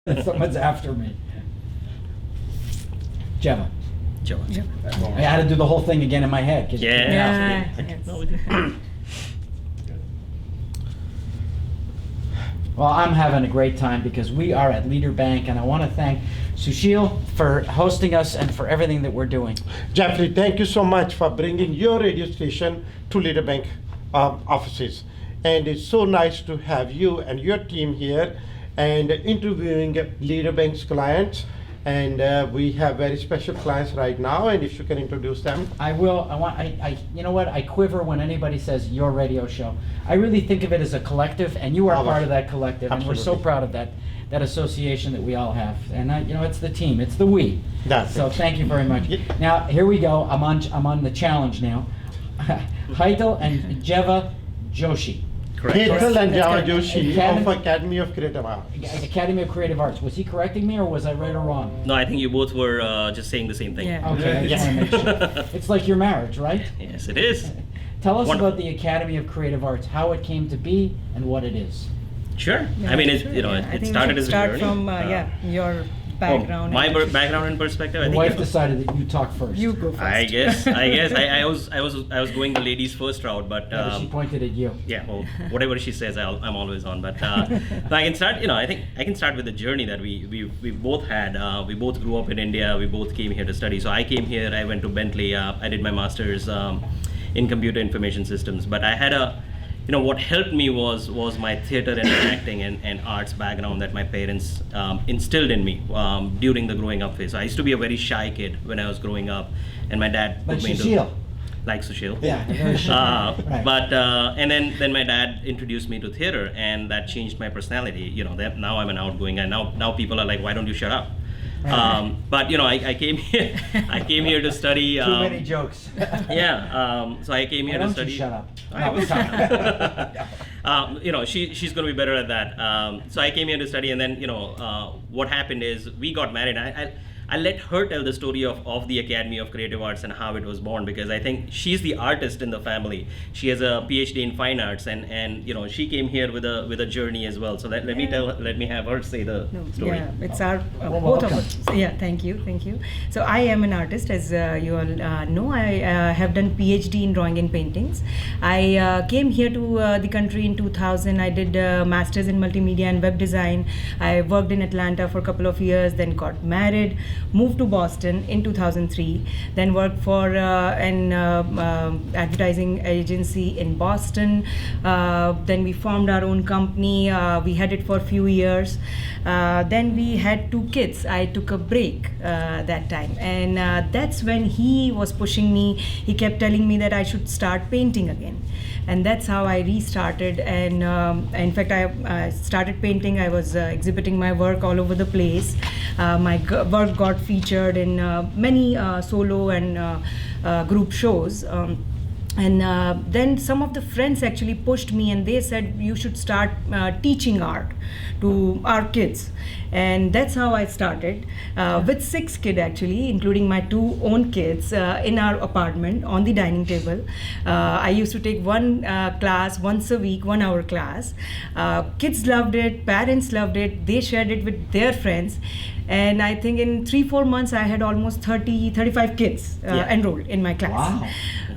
Someone's after me. Jeva. Joshi. I had to do the whole thing again in my head. 'Cause you Yeah. kicked me out. Yeah. Yes. No, we did. Well, I'm having a great time because we are at Leader Bank, and I want to thank Sushil for hosting us and for everything that we're doing. Jeffrey, thank you so much for bringing your radio station to Leader Bank offices. And it's so nice to have you and your team here and interviewing Leader Bank's clients. And we have very special clients right now, and if you can introduce them. I will. You know what? I quiver when anybody says your radio show. I really think of it as a collective, and you are part of that collective, and we're so Absolutely. proud of that association that we all have. And it's the team, it's the we. That's So it. thank you very much. Yep. Now here we go. I'm on the challenge now. Hetal and Jeva Joshi, Correct. Hetal and That's Java correct. Joshi Academy- of Academy of Creative Arts. Academy of Creative Arts. Was he correcting me, or was I right or wrong? No, I think you both were just saying the same thing. Yeah. Okay, I just want to make sure. It's like your marriage, right? Yes, it is. Tell us Wonderful. about the Academy of Creative Arts, how it came to be, and what it is. Sure. Yeah, I mean, sure, it yeah. I it think we started should as a start journey. from your background. My and- background and perspective. I The think wife decided that you talk first. You go first. I guess I was going the ladies first route, but Yeah, but she pointed at you. yeah, well, whatever she says, I'm always on. But so I can start. I think I can start with the journey that we both had. We both grew up in India. We both came here to study. So I came here. I went to Bentley. I did my master's in computer information systems. But I had what helped me was my theater and acting and arts background that my parents instilled in me during the growing up phase. So I used to be a very shy kid when I was growing up, and my dad Like put me into Sushil. like Sushil. Yeah, very shy. Right. But and then my dad introduced me to theater, and that changed my personality. Now I'm an outgoing, and now people are like, why don't you shut up? But I came here. I came here to study. Too many jokes. Yeah. So I came Why here to don't study. you shut up? I was she's going to be better at that. So I came here to study, and then what happened is we got married. I let her tell the story of the Academy of Creative Arts and how it was born, because I think she's the artist in the family. She has a PhD in fine arts, and she came here with a journey as well. So let me have her say the story. Yeah, it's our Well, both of welcome. us. Yeah, thank you. So I am an artist, as you all know. I have done PhD in drawing and paintings. I came here to the country in 2000. I did masters in multimedia and web design. I worked in Atlanta for a couple of years, then got married, moved to Boston in 2003, then worked for an advertising agency in Boston. Then we formed our own company. We had it for a few years. Then we had 2 kids. I took a break that time, and that's when he was pushing me. He kept telling me that I should start painting again, and that's how I restarted. And in fact, I started painting. I was exhibiting my work all over the place. My work got featured in many solo and group shows. And then some of the friends actually pushed me, and they said you should start teaching art to our kids. And that's how I started with 6 kids actually, including my 2 own kids in our apartment on the dining table. I used to take one class once a week, 1 hour class. Kids loved it, parents loved it, they shared it with their friends. And I think in 3-4 months I had almost 35 kids enrolled in my class.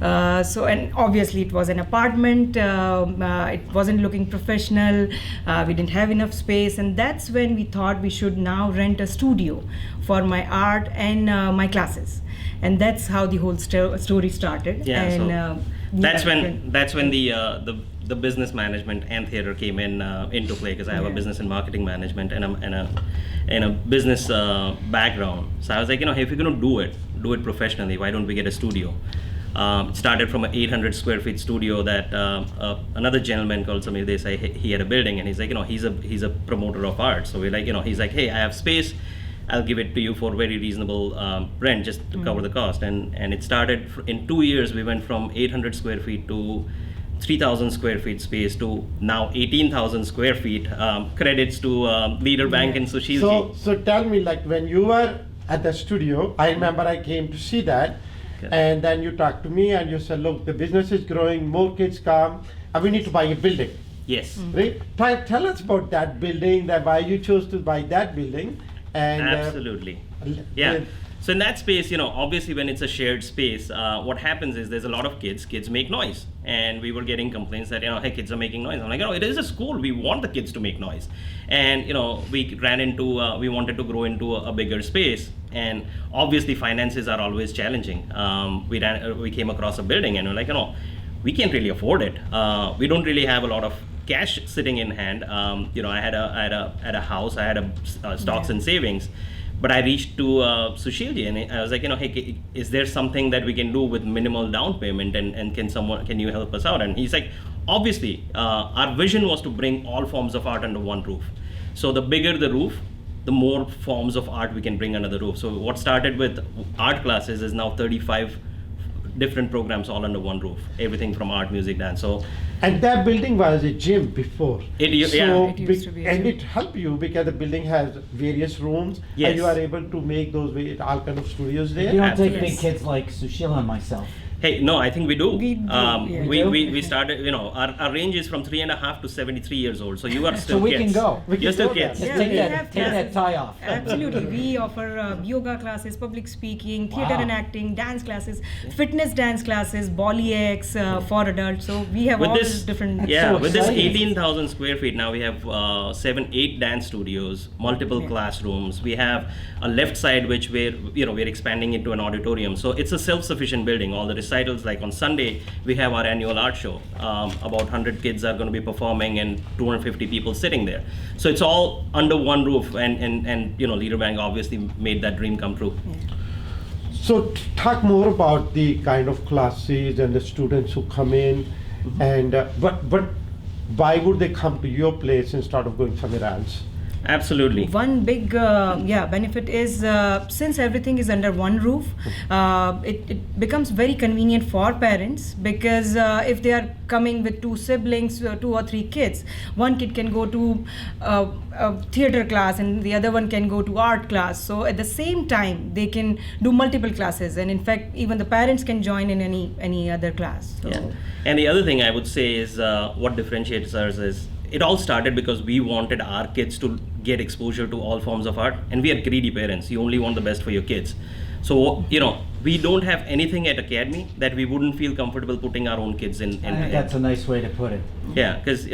Wow. And obviously it was an apartment. It wasn't looking professional. We didn't have enough space, and that's when we thought we should now rent a studio for my art and my classes. And that's how the whole story started. Yeah, And that's when the business management and theater came into play, because I have a business and marketing management and a business background. So I was like, hey, if you're gonna do it professionally, why don't we get a studio? It started from an 800 square feet studio that another gentleman called Samir Desai, he had a building, and he's like, he's a promoter of art. So we're like, he's like, hey, I have space, I'll give it to you for very reasonable rent, just to cover the cost. And it started in 2 years. We went from 800 square feet to 3,000 square feet space to now 18,000 square feet. Credits to Leader Bank and Sushil. So tell me, like when you were at the studio, I remember I came to see that. Okay. And then you talked to me and you said, look, the business is growing, more kids come, and we need to buy a building. Yes. Right? Tell us about that building, that why you chose to buy that building, and Absolutely. Yeah. So in that space, obviously when it's a shared space, what happens is there's a lot of kids make noise. And we were getting complaints that, hey, kids are making noise. I'm like, it is a school. We want the kids to make noise. And, we we wanted to grow into a bigger space. And obviously finances are always challenging. We came across a building and we're like, we can't really afford it. We don't really have a lot of cash sitting in hand. I had a house, I had stocks and savings. But I reached to Sushilji and I was like, hey, is there something that we can do with minimal down payment and can you help us out? And he's like, obviously, our vision was to bring all forms of art under one roof. So the bigger the roof, the more forms of art we can bring under the roof. So what started with art classes is now 35 different programs all under one roof. Everything from art, music, dance. So. And that building was a gym before. It used to be a and gym. it helped you because the building has various rooms, Yes. and you are able to make those all kind of studios there. You don't take Absolutely. big kids like Sushila and myself. Hey, no, I think we do. We do, yeah. We started, our range is from 3.5 to 73 years old. So you are still So we kids. can go. We can You're still go there. kids. Just Yeah, take we that, have take that classes. tie off. Absolutely. We offer yoga classes, public speaking, theater Wow. and acting, dance classes, fitness dance classes, Bolly X for adults. So we have With all this, different. yeah, so with this exciting. 18,000 square feet, now we have 8 dance studios, multiple classrooms. We have a left side which we're expanding into an auditorium. So it's a self-sufficient building. All the recitals, like on Sunday, we have our annual art show. About 100 kids are going to be performing and 250 people sitting there. So it's all under one roof, and Leader Bank obviously made that dream come true. So talk more about the kind of classes and the students who come in, and but why would they come to your place instead of going somewhere else? Absolutely. One big benefit is since everything is under one roof, it becomes very convenient for parents, because if they are coming with two siblings, 2 or 3 kids, one kid can go to a theater class and the other one can go to art class. So at the same time they can do multiple classes, and in fact even the parents can join in any other class. So. Yeah. And the other thing I would say is what differentiates us is it all started because we wanted our kids to get exposure to all forms of art, and we are greedy parents. You only want the best for your kids. So, we don't have anything at Academy that we wouldn't feel comfortable putting our own kids in. I think that's a nice way to put it. Yeah, because,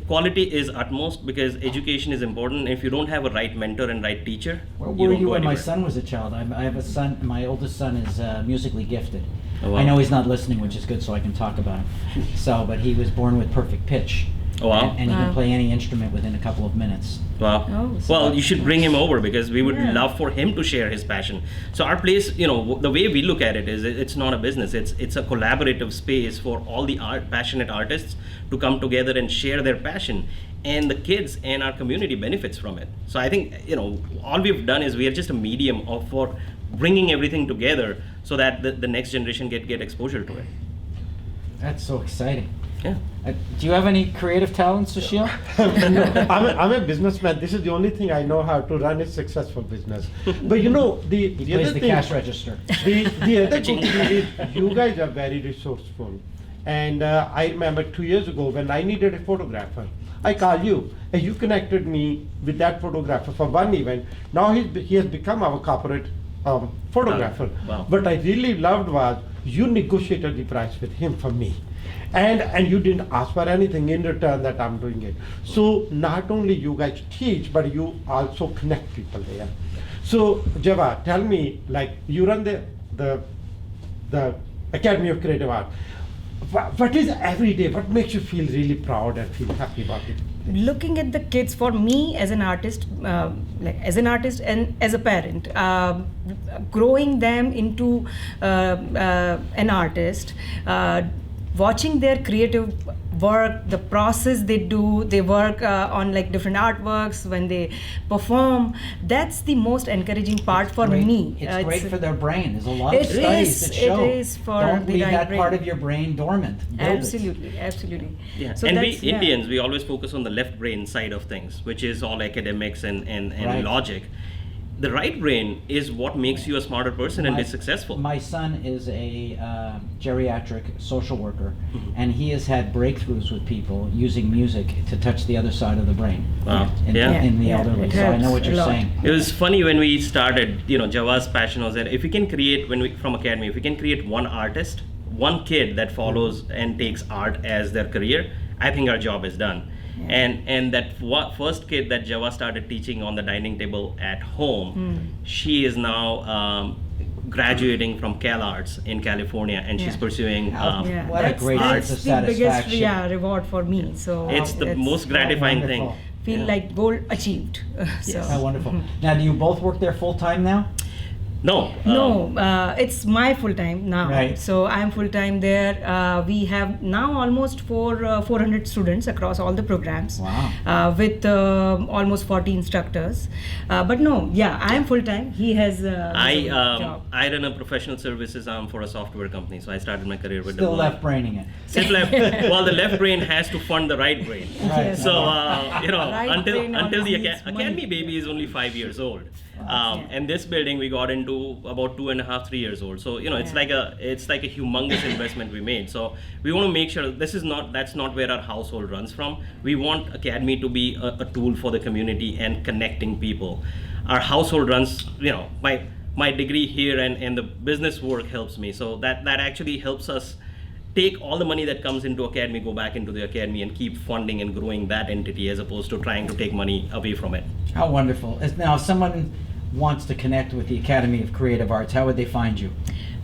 quality is utmost, because education is important. If you don't have a right mentor and right teacher, Where you were don't you go when my anywhere. son was a child? I have a son, my oldest son is musically gifted. Oh, wow. I know he's not listening, which is good, so I can talk about him. But he was born with perfect pitch. Oh, wow. And he can Wow. play any instrument within a couple of minutes. Wow. Oh, so Well, you should bring him over, because we would Yeah. love for him to share his passion. So our place, the way we look at it is it's not a business. It's a collaborative space for all the passionate artists to come together and share their passion. And the kids and our community benefits from it. So I think, all we've done is we are just a medium for bringing everything together so that the next generation get exposure to it. That's so exciting. Yeah. Do you have any creative talents, Sushil? I'm a businessman. This is the only thing I know how to run a successful business. But He the plays other the thing, cash register. the other thing is you guys are very resourceful. And I remember 2 years ago when I needed a photographer, I called you, and you connected me with that photographer for one event. Now he has become our corporate photographer. Wow. But I really loved was you negotiated the price with him for me. And you didn't ask for anything in return that I'm doing it. So not only you guys teach, but you also connect people there. So Java, tell me, like you run the Academy of Creative Art. What is every day? What makes you feel really proud and feel happy about it? Looking at the kids, for me as an artist, and as a parent, growing them into an artist, watching their creative work, the process they do, they work on like different artworks when they perform. That's the most encouraging part for Great. me. It's great for their brain. There's a lot of It studies is- that show. it is for Don't the leave right that part brain. of your brain dormant. Build it. Absolutely. Yeah. So And we that's- yeah. Indians, we always focus on the left brain side of things, which is all academics and Right. logic. the right brain is what makes you a smarter person and be successful. My son is a geriatric social worker, Mm-hmm. and he has had breakthroughs with people using music to touch the other side of the brain. Wow. In, Yeah. in the Yeah, elderly. it So I know helps what a you're lot. saying. It was funny when we started, Java's passion was that if we can create, from Academy, if we can create one artist, one kid that follows and takes art as their career, I think our job is done. And that first kid that Java started teaching on the dining table at home, she is now graduating from CalArts in California, and she's Yeah. pursuing. Yeah, What a great that's sense the of biggest satisfaction. reward for me. So It's the most gratifying thing. wonderful. feel like goal achieved. So How wonderful. Now, do you both work there full time now? No. no, it's my full time now. Right. So I'm full time there. We have now almost 400 students across all the programs. Wow. With almost 40 instructors. But no, yeah, I'm full time. He has his own job. I run a professional services arm for a software company, so I started my career with Still the left braining it. Still left. Well, the left brain has to fund the right brain. Right. So Right brain until the always needs money. Academy baby is only 5 years old, and this building we got into about 2.5, 3 years old. So it's like a humongous investment we made. So we want to make sure that's not where our household runs from. We want Academy to be a tool for the community and connecting people. Our household runs, my degree here and the business work helps me. So that actually helps us take all the money that comes into Academy, go back into the Academy, and keep funding and growing that entity as opposed to trying to take money away from it. How wonderful. Now, if someone wants to connect with the Academy of Creative Arts, how would they find you?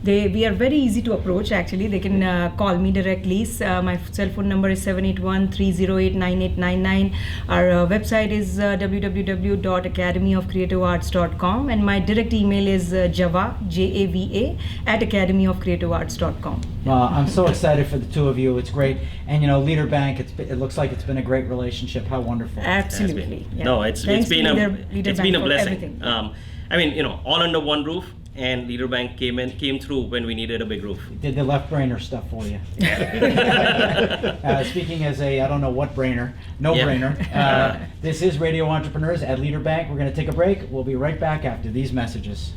We are very easy to approach actually. They can call me directly. My cell phone number is 781-308-9899. Our website is www.academyofcreativearts.com, and my direct email is java, Java, @academyofcreativearts.com. I'm so excited for the two of you. It's great. And Leader Bank, it looks like it's been a great relationship. How wonderful. Absolutely. Yeah. No, it's Thanks been to a Leader Bank for blessing. everything. All under one roof, and Leader Bank came through when we needed a big roof. Did the left brainer stuff for you. Speaking as a, I don't know what brainer, no Yeah. brainer. This is Radio Entrepreneurs at Leader Bank. We're going to take a break. We'll be right back after these messages.